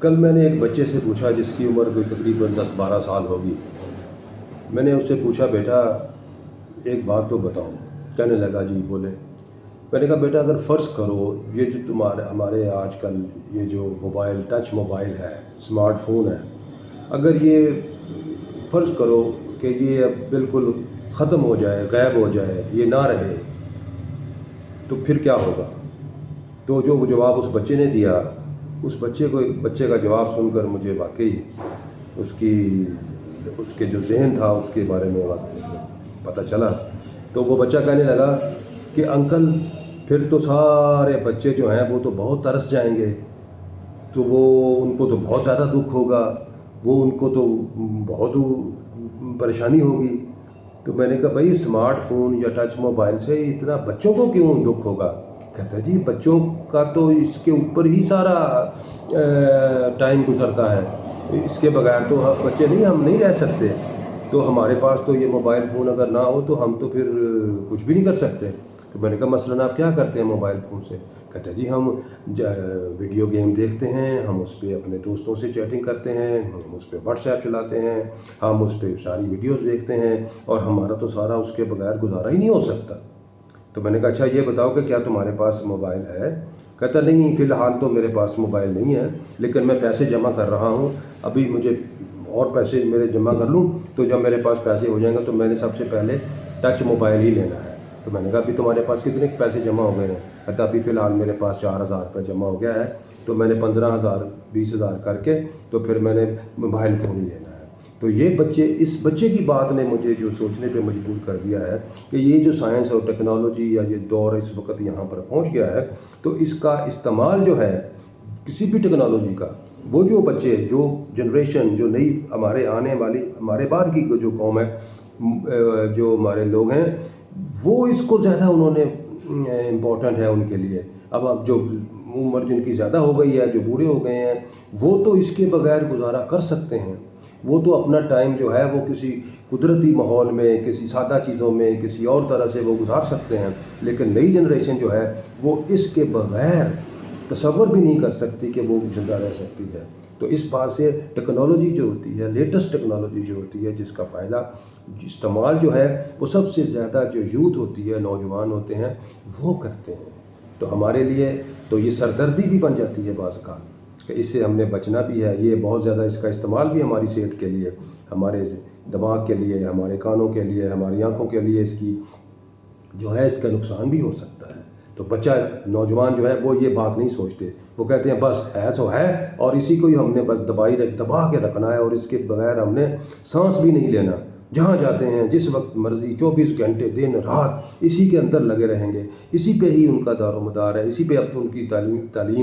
कल मैंने एक बच्चे से पूछा जिसकी उम्र कोई तकरीबन 10-12 साल होगी। मैंने उससे पूछा, बेटा एक बात तो बताओ। कहने लगा, जी बोले। मैंने कहा, बेटा अगर फ़र्ज़ करो ये जो तुम्हारे हमारे आजकल ये जो मोबाइल टच मोबाइल है, स्मार्टफ़ोन है, अगर ये फ़र्ज़ करो कि ये अब बिल्कुल ख़त्म हो जाए, गायब हो जाए, ये ना रहे, तो फिर क्या होगा? तो जो जवाब उस बच्चे ने दिया, उस बच्चे का जवाब सुनकर मुझे वाकई उसके जो ज़हन था उसके बारे में पता चला। तो वो बच्चा कहने लगा कि अंकल फिर तो सारे बच्चे जो हैं वो तो बहुत तरस जाएंगे, तो उनको तो बहुत ज़्यादा दुख होगा, उनको तो बहुत परेशानी होगी। तो मैंने कहा, भाई स्मार्टफ़ोन या टच मोबाइल से इतना बच्चों को क्यों दुख होगा? कहता है, जी बच्चों का तो इसके ऊपर ही सारा टाइम गुजरता है, इसके बगैर तो बच्चे नहीं, हम नहीं रह सकते। तो हमारे पास तो ये मोबाइल फ़ोन अगर ना हो तो हम तो फिर कुछ भी नहीं कर सकते। तो मैंने कहा, मसलन आप क्या करते हैं मोबाइल फ़ोन से? कहता है, जी हम वीडियो गेम देखते हैं, हम उस पर अपने दोस्तों से चैटिंग करते हैं, हम उस पर व्हाट्सएप चलाते हैं, हम उस पर सारी वीडियोज़ देखते हैं और हमारा तो सारा उसके बगैर गुजारा ही नहीं हो सकता। तो मैंने कहा, अच्छा ये बताओ कि क्या तुम्हारे पास मोबाइल है? कहता, नहीं फ़िलहाल तो मेरे पास मोबाइल नहीं है, लेकिन मैं पैसे जमा कर रहा हूँ, अभी मुझे और पैसे मेरे जमा कर लूँ, तो जब मेरे पास पैसे हो जाएंगे तो मैंने सबसे पहले टच मोबाइल ही लेना है। तो मैंने कहा, अभी तुम्हारे पास कितने पैसे जमा हो गए हैं? कहता, अभी फ़िलहाल मेरे पास 4,000 रुपये जमा हो गया है, तो मैंने 15,000 20,000 करके तो फिर मैंने मोबाइल फ़ोन ही लेना है। तो इस बच्चे की बात ने मुझे जो सोचने पे मजबूर कर दिया है कि ये जो साइंस और टेक्नोलॉजी या ये दौर इस वक्त यहाँ पर पहुँच गया है, तो इसका इस्तेमाल जो है किसी भी टेक्नोलॉजी का, वो जो बच्चे, जो जनरेशन, जो नई हमारे आने वाली, हमारे बाद की जो कौम है, जो हमारे लोग हैं, वो इसको ज़्यादा उन्होंने इम्पोर्टेंट है उनके लिए। अब जो उम्र जिनकी ज़्यादा हो गई है, जो बूढ़े हो गए हैं, वो तो इसके बगैर गुजारा कर सकते हैं। वो तो अपना टाइम जो है वो किसी कुदरती माहौल में, किसी सादा चीज़ों में, किसी और तरह से वो गुजार सकते हैं। लेकिन नई जनरेशन जो है वो इसके बगैर तसव्वुर भी नहीं कर सकती कि वो ज़िंदा रह सकती है। तो इस बात से टेक्नोलॉजी जो होती है, लेटेस्ट टेक्नोलॉजी जो होती है, जिसका फ़ायदा इस्तेमाल जो है वो सबसे ज़्यादा जो यूथ होती है, नौजवान होते हैं, वो करते हैं। तो हमारे लिए तो ये सरदर्दी भी बन जाती है बाज़ का कि इससे हमने बचना भी है। ये बहुत ज़्यादा इसका इस्तेमाल भी हमारी सेहत के लिए, हमारे दिमाग के लिए, हमारे कानों के लिए, हमारी आँखों के लिए इसकी जो है इसका नुकसान भी हो सकता है। तो बच्चा, नौजवान जो है वो ये बात नहीं सोचते, वो कहते हैं बस है सो है और इसी को ही हमने बस दबा के रखना है और इसके बगैर हमने सांस भी नहीं लेना। जहाँ जाते हैं, जिस वक्त मर्ज़ी, 24 घंटे दिन रात इसी के अंदर लगे रहेंगे, इसी पे ही उनका दारोमदार है, इसी पे अब तो उनकी तालीम